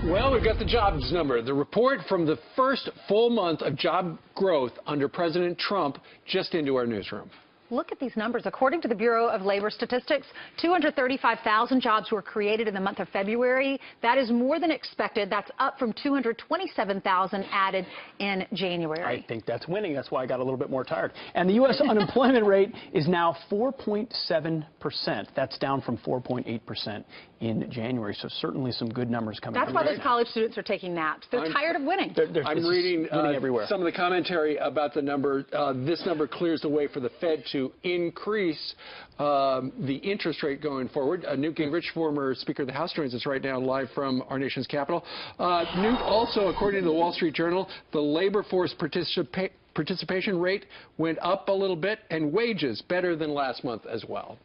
Well, we've got the jobs number. The report from the first full month of job growth under President Trump just into our newsroom. Look at these numbers. According to the Bureau of Labor Statistics, 235,000 jobs were created in the month of February. That is more than expected. That's up from 227,000 added in January. I think that's winning. That's why I got a little bit more tired. And the U.S. unemployment rate is now 4.7%. That's down from 4.8% in January. So certainly some good numbers coming. That's why those college students are taking naps. They're tired of winning. I'm reading everywhere. Some of the commentary about the number. This number clears the way for the Fed to increase the interest rate going forward. Newt Gingrich, former Speaker of the House, joins us right now live from our nation's capital. Newt, also, according to the Wall Street Journal, the labor force participation rate went up a little bit, and wages better than last month as well.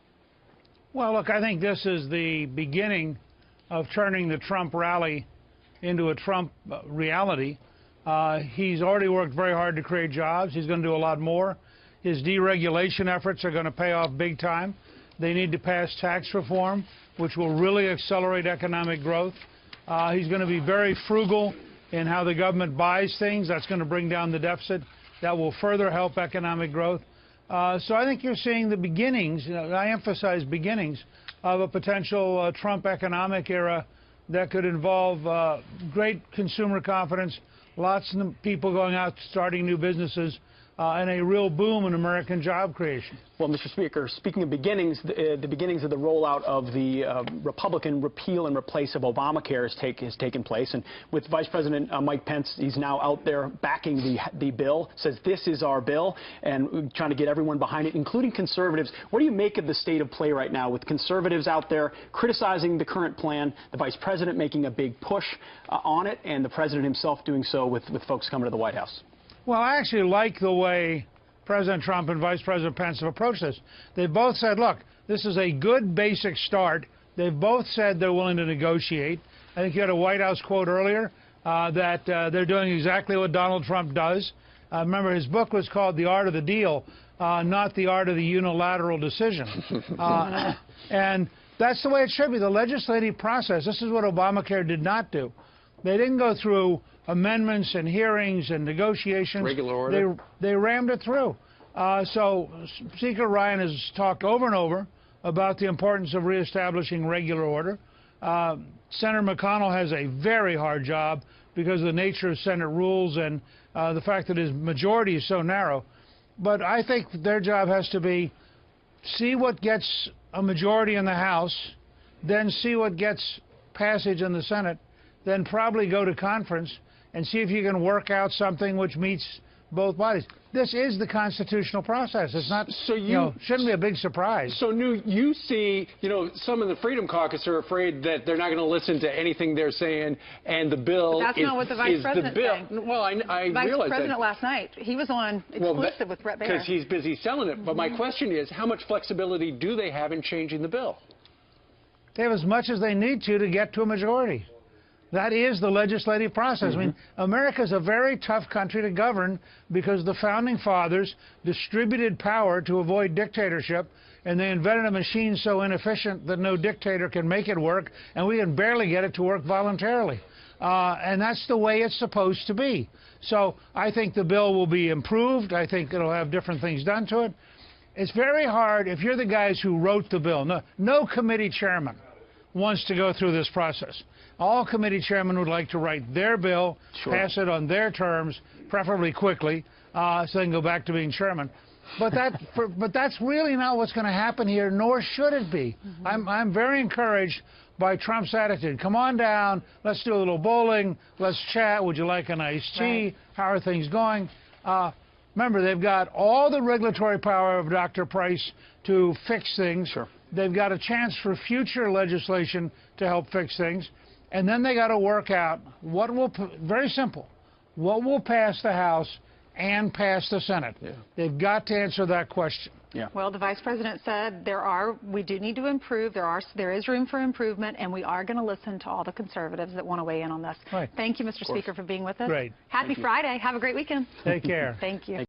Well, look, I think this is the beginning of turning the Trump rally into a Trump reality. He's already worked very hard to create jobs. He's going to do a lot more. His deregulation efforts are going to pay off big time. They need to pass tax reform, which will really accelerate economic growth. He's going to be very frugal in how the government buys things. That's going to bring down the deficit. That will further help economic growth. So I think you're seeing the beginnings, I emphasize beginnings, of a potential Trump economic era that could involve great consumer confidence, lots of people going out starting new businesses, and a real boom in American job creation. Well, Mr. Speaker, speaking of beginnings, the beginnings of the rollout of the Republican repeal and replace of Obamacare has taken place. And with Vice President Mike Pence, he's now out there backing the bill, says this is our bill, and trying to get everyone behind it, including conservatives. What do you make of the state of play right now with conservatives out there criticizing the current plan, the Vice President making a big push on it, and the President himself doing so with folks coming to the White House? Well, I actually like the way President Trump and Vice President Pence have approached this. They've both said, look, this is a good basic start. They've both said they're willing to negotiate. I think you had a White House quote earlier that they're doing exactly what Donald Trump does. Remember, his book was called The Art of the Deal, not The Art of the Unilateral Decision. And that's the way it should be. The legislative process, this is what Obamacare did not do. They didn't go through amendments and hearings and negotiations. Regular order. They rammed it through. So Speaker Ryan has talked over and over about the importance of reestablishing regular order. Senator McConnell has a very hard job because of the nature of Senate rules and the fact that his majority is so narrow. But I think their job has to be see what gets a majority in the House, then see what gets passage in the Senate, then probably go to conference and see if you can work out something which meets both bodies. This is the constitutional process. It's not, so shouldn't be a big surprise. So, Newt, you see, some in the Freedom Caucus are afraid that they're not going to listen to anything they're saying, and the bill But that's not what the Vice President said. Well, I Vice realize President that. last night, he was on exclusive with Brett Baer. Because he's busy selling it. But my question is, how much flexibility do they have in changing the bill? They have as much as they need to get to a majority. That is the legislative process. I mean, America's a very tough country to govern because the Founding Fathers distributed power to avoid dictatorship, and they invented a machine so inefficient that no dictator can make it work, and we can barely get it to work voluntarily. And that's the way it's supposed to be. So I think the bill will be improved. I think it'll have different things done to it. It's very hard if you're the guys who wrote the bill. No committee chairman wants to go through this process. All committee chairmen would like to write their bill, pass it on their terms, preferably quickly, so they can go back to being chairman. But that's really not what's going to happen here, nor should it be. I'm very encouraged by Trump's attitude. Come on down, let's do a little bowling, let's chat, would you like an iced tea, right. How are things going? Remember, they've got all the regulatory power of Dr. Price to fix things. Sure. They've got a chance for future legislation to help fix things. And then they got to work out what will, very simple, what will pass the House and pass the Senate. Yeah. They've got to answer that question. Yeah. Well, the Vice President said we do need to improve. There is room for improvement, and we are going to listen to all the conservatives that want to weigh in on this. Right. Thank you, Mr. Speaker, for being with us. Great. Happy Friday. Have a great weekend. Take care. Thank you.